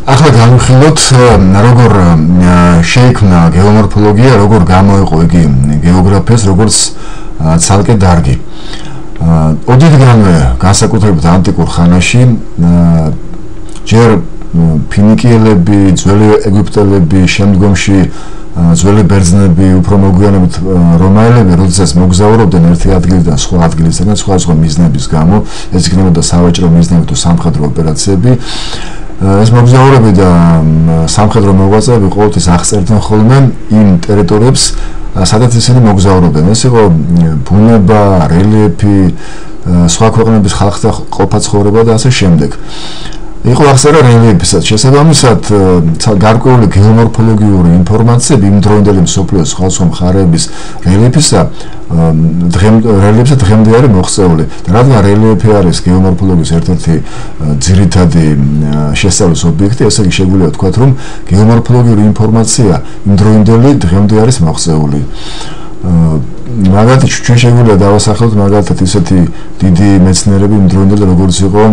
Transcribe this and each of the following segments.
ახლა განვიხილოთ როგორ შეიქმნა გეომორფოლოგია, როგორ გამოიყო იგი გეოგრაფიას, როგორც ცალკე დარგი. ოდითგანვე განსაკუთრებით ანტიკურ ხანაში ჯერ ფინიკიელები, ძველი ეგვიპტელები, შემდგომში ძველი ბერძნები, უფრო მოგვიანებით რომაელები, როდესაც მოგზაურობდნენ ერთი ადგილიდან სხვა ადგილისაკენ სხვადასხვა მიზნების გამო, ეს იქნებოდა სავაჭრო მიზნები თუ სამხედრო ოპერაციები. ეს მოგზაურები და სამხედრო მოღვაწეები ყოველთვის აღწერდნენ ხოლმე იმ ტერიტორიებს, სადაც ისინი მოგზაურობდნენ. ეს იყო ბუნება, რელიეფი, სხვა ქვეყნების ხალხთა ყოფა-ცხოვრება და ასე შემდეგ. იყო აღწერა რელიეფისაც, შესაბამისად გარკვეული გეომორფოლოგიური ინფორმაციები იმ დროინდელი მსოფლიოს სხვადასხვა მხარეების რელიეფისა დღემდე არის მოღწეული. და რადგან რელიეფი არის გეომორფოლოგიის ერთ-ერთი ძირითადი შესწავლის ობიექტი, ესე იგი შეგვიძლია ვთქვათ, რომ გეომორფოლოგიური ინფორმაცია იმ დროინდელი დღემდე არის მოღწეული. მაგალითად ჩვენ შეგვიძლია დავასახელოთ მაგალითად ისეთი დიდი მეცნიერები იმ დროინდელი როგორც იყო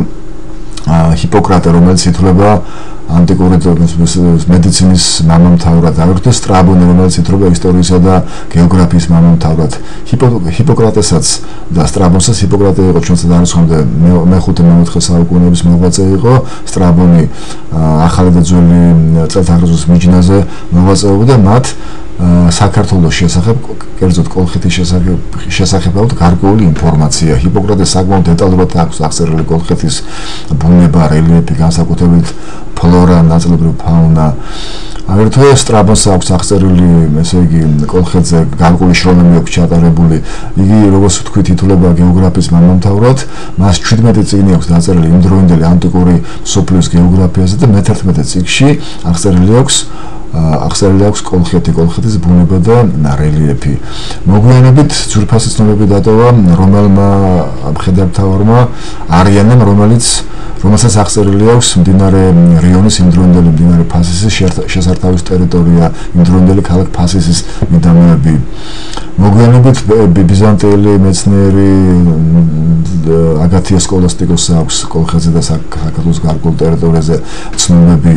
ჰიპოკრატე, რომელიც ითვლება ანტიკური მედიცინის მამამთავრად, აგრეთვე სტრაბონი, რომელიც ითვლება ისტორიისა და გეოგრაფიის მამამთავრად. ჰიპოკრატესაც და სტრაბონსაც ჰიპოკრატე იყო ჩვენთან დაარსხამდე მე-5-მე-4 საუკუნეების მოღვაწე იყო, სტრაბონი ახალი და ძველი წელთაღრიცხვის მიჯნაზე მოღვაწეობდა მათ საქართველოს შესახებ, კერძოდ კოლხეთის შესახებ აქვს გარკვეული ინფორმაცია. ჰიპოკრატეს საკმაოდ დეტალურად აქვს აღწერილი კოლხეთის ბუნება, რელიეფი, განსაკუთრებით ფლორა, ნაწილობრივ ფაუნა. აგრეთვე სტრაბონს აქვს აღწერილი, ესე იგი, კოლხეთზე გარკვეული შრომები აქვს ჩატარებული. იგი, როგორც ვთქვით, ითვლება გეოგრაფიის მამამთავრად. მას 17 წიგნი აქვს დაწერილი იმ დროინდელი ანტიკური მსოფლიოს გეოგრაფიაზე და მე-11 წიგნში აღწერილი აქვს კოლხეთის ბუნება და რელიეფი. მოგვიანებით ძვირფასი ცნობები დატოვა რომელმა მხედართმთავარმა არიანემ, რომელსაც აღწერილი აქვს მდინარე რიონის იმდროინდელი მდინარე ფასისის შესართავის ტერიტორია, იმდროინდელი ქალაქ ფასისის მიდამოები. მოგვიანებით ბიზანტიელი მეცნიერი აგათია სკოლასტიკოსს აქვს კოლხეთზე და საქართველოს გარკვეულ ტერიტორიაზე ცნობები.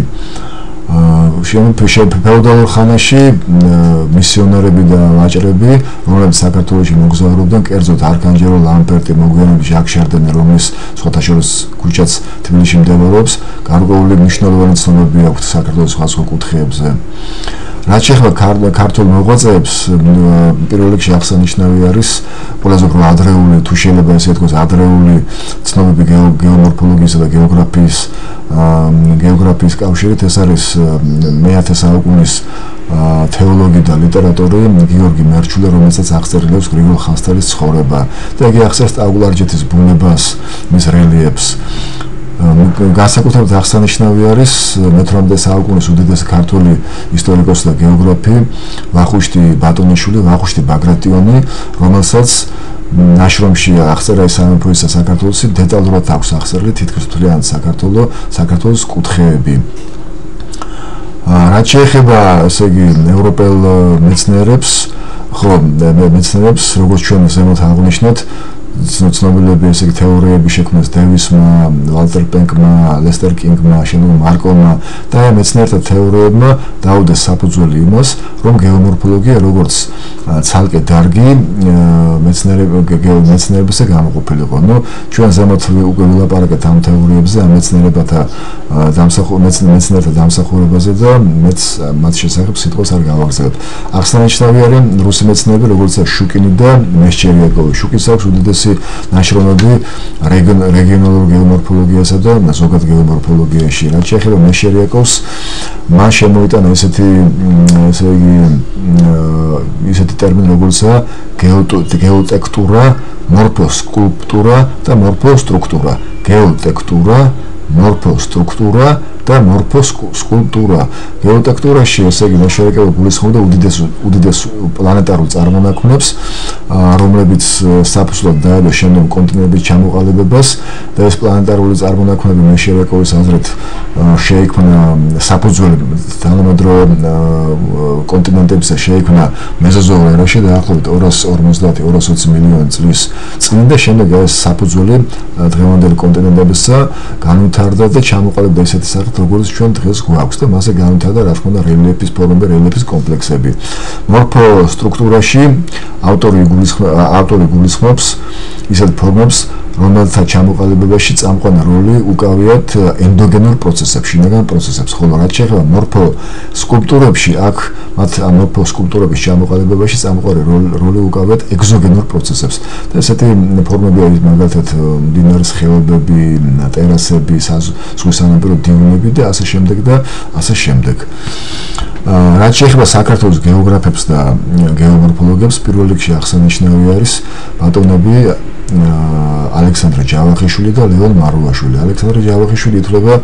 ფეოდალურ ხანაში მისიონერები და ვაჭრები, რომლებიც საქართველოში მოგზაურობდნენ, კერძოდ არქანჯელო ლამპერტი, მოგვიანებით ჟაკ შარდენი, რომლის სხვათა შორის ქუჩაც თბილისში მდებარეობს, გარკვეული მნიშვნელოვანი ცნობები აქვს საქართველოს სხვადასხვა კუთხეებზე. რაც შეეხება ქართულ მოღვაწეებს, პირველ რიგში აღსანიშნავი არის ყველაზე უფრო ადრეული, თუ შეიძლება ესე ითქვას, ადრეული ცნობები გეომორფოლოგიისა და გეოგრაფიის კავშირით. ეს არის მე-10 საუკუნის თეოლოგი და ლიტერატორი გიორგი მერჩულე, რომელსაც აღწერილი აქვს გრიგოლ ხანძთელის ცხოვრება და იგი აღწერს ტაუგლარჯეთის ბუნებას, მის რელიეფს. განსაკუთრებით აღსანიშნავი არის მე-18 საუკუნის უდიდესი ქართული ისტორიკოსი და გეოგრაფი ვახუშტი ბატონიშვილი, ვახუშტი ბაგრატიონი, რომელსაც ნაშრომში აღწერა სამეფოისა საქართველოსი დეტალურად აქვს აღწერილი თითქმის მთლიანი საქართველოს კუთხეები. რაც შეეხება, ესე იგი, ევროპელ მეცნიერებს, როგორც ჩვენ ზემოთ აღნიშნეთ, ცნობილები, ესე იგი, თეორიები შექმნეს დევისმა, ვალტერ პენკმა, ლესტერ კინგმა, შემდგომ მარკონმა და ამ მეცნიერთა თეორიებმა დაუდეს საფუძველი იმას, რომ გეომორფოლოგია როგორც ცალკე დარგი მეცნიერებაზე გამოყოფილიყო. ჩვენ ზემოთ უკვე ვილაპარაკეთ ამ თეორიებზე, ამ მეცნიერთა დამსახურებაზე და მათ შესახებ სიტყვას არ გავაგზავნებ. აღსანიშნავი არის რუსი მეცნიერები, როგორიცაა შუკინი და მესჩერიაკოვი. შუკინს აქვს უდიდესი ნაშრომები რეგიონალურ გეომორფოლოგიასა და ზოგად გეომორფოლოგიაში. რაც შეეხება მესჩერიაკოვს, მან შემოიტანა ისეთი ტერმინი, როგორიცაა გეოტექტურა, მორფოსკულპტურა და მორფოსტრუქტურა. გეოტექტურა, მორფოსტრუქტურა და მორფოსკულპტურა. გეოტექტურაში, ესე იგი, მესჩერიაკოვი გულისხმობდა უდიდეს პლანეტარულ წარმონაქმნებს, რომლებიც საფუძვლად დაედო შემდგომ კონტინენტების ჩამოყალიბებას და ეს პლანეტარული წარმონაქმნები მესჩერიაკოვის აზრით შეიქმნა საფუძველი თანამედროვე კონტინენტებისა შეიქმნა მეზოზოურ ერაში დაახლოებით 250-220 მილიონი წლის წინ და შემდეგ ეს საფუძველი დღევანდელი კონტინენტებისა განვითარდა და ჩამოყალიბდა ისეთი სახით, როგორც ჩვენ დღეს გვაქვს და მასზე განვითარდა რა თქმა უნდა რელიეფის ფორმები, რელიეფის კომპლექსები. მორფოსტრუქტურაში ავტორი გულისხმობს ისეთ ფორმებს, რომელთა ჩამოყალიბებაში წამყვანი როლი უკავიათ ენდოგენურ პროცესებში, შინაგან პროცესებს, ხოლო რაც შეეხება მორფოსკულპტურებში, აქ მათ მორფოსკულპტურების ჩამოყალიბებაში წამყვანი როლი უკავიათ ეგზოგენურ პროცესებს. და ესეთი ფორმები არის მაგალითად მდინარის ხეობები, ტერასები, ზღვის სანაპირო დიუნები და ასე შემდეგ და ასე შემდეგ. რაც შეეხება საქართველოს გეოგრაფებს და გეომორფოლოგებს, პირველ რიგში აღსანიშნავი არის ბატონები ალექსანდრე ჯავახიშვილი და ლევონ მარუაშვილი. ალექსანდრე ჯავახიშვილი ითვლება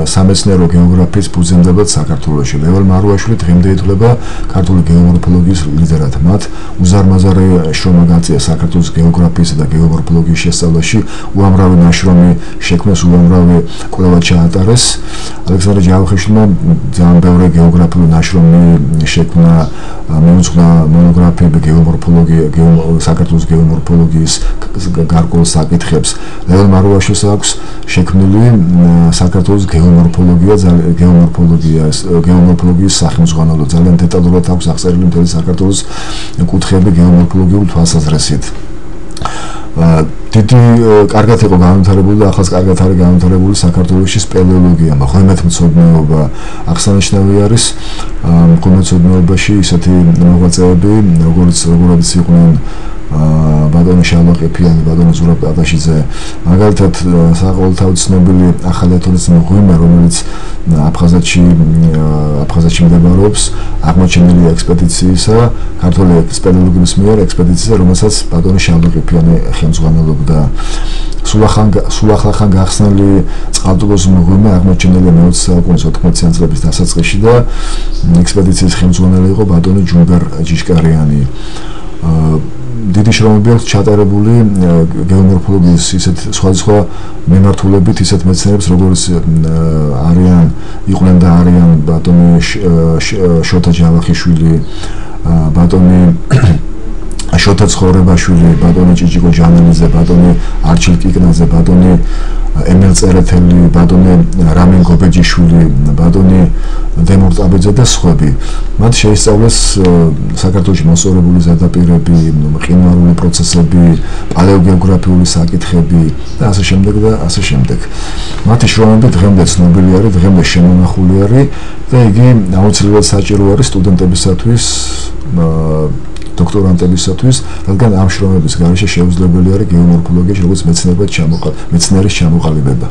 სამეცნიერო გეოგრაფიის ფუძემდებლად საქართველოში. ლევონ მარუაშვილი დღემდე ითვლება ქართული გეომორფოლოგიის ლიდერად. მათ უზარმაზარი შრომა გაწია საქართველოს გეოგრაფიისა და გეომორფოლოგიის შესწავლაში, უამრავი ნაშრომი შექმნეს, უამრავი კვლევა ჩაატარეს. ალექსანდრე ჯავახიშვილმა ძალიან ბევრი გეოგრაფიული ნაშრომი შექმნა, მიუძღვნა მონოგრაფიები საქართველოს გეომორფოლოგიის გარკვეულ საკითხებს. ლევონ მარუაშვილს აქვს შექმნილი საქართველოს გეომორფოლოგიის სახელმძღვანელო. ძალიან დეტალურად აქვს აღწერილი მთელი საქართველოს კუთხეები გეომორფოლოგიურ თვალსაზრისით. დიდი კარგად იყო განვითარებული და ახალს კარგად არის განვითარებული საქართველოში სპელეოლოგია, მღვიმეთმცოდნეობა. აღსანიშნავი არის მღვიმეთმცოდნეობაში ისეთი მოღვაწეები, როგორიც იყვნენ ბატონი შალვა-ყიფიანი, ბატონი ზურაბ აბაშიძე. მაგალითად, საყოველთაოდ ცნობილი ახალი ათონის მღვიმე, რომელიც აფხაზეთში მდებარეობს, აღმოჩენილი ექსპედიციისა, ქართული სპელეოლოგების მიერ ექსპედიცია, რომელსაც ბატონი შალვა-ყიფიანი ხელმძღვანელობდა. სულ ახლახან გახსნილი წყალტუბოს მღვიმე აღმოჩენილია მე-20 საუკუნის 80-იან წლების დასაწყისში და ექსპედიციის ხელმძღვანელი იყო ბატონი ჯუმბერ ჯიშკარიანი. დიდი შრომები აქვს ჩატარებული გეომორფოლოგიის ისეთ სხვადასხვა მიმართულებით, ისეთ მეცნიერებს, როგორც იყვნენ და არიან ბატონი შოთა ჯავახიშვილი, ბატონი შოთა ცხოვრებაშვილი, ბატონი ჭიჭიკო ჯანელიძე, ბატონი არჩილ კიკნაძე, ბატონი ემილ წერეთელი, ბატონი რამინ გობეჯიშვილი, ბატონი დემურ წაბეძე და სხვები. მათ შეისწავლეს საქართველოში მოსწორებული ზედაპირები, მყინვარული პროცესები, პალეოგეოგრაფიული საკითხები და ასე შემდეგ და ასე შემდეგ. მათი შრომები დღემდე ცნობილი არის, დღემდე შემონახული არის და იგი აუცილებლად საჭირო არის სტუდენტებისათვის, დოქტორანტებისათვის, რადგან ამ შრომების გარეშე შეუძლებელი არის გეომორფოლოგიაში როგორც მეცნიერის ჩამოყალიბება.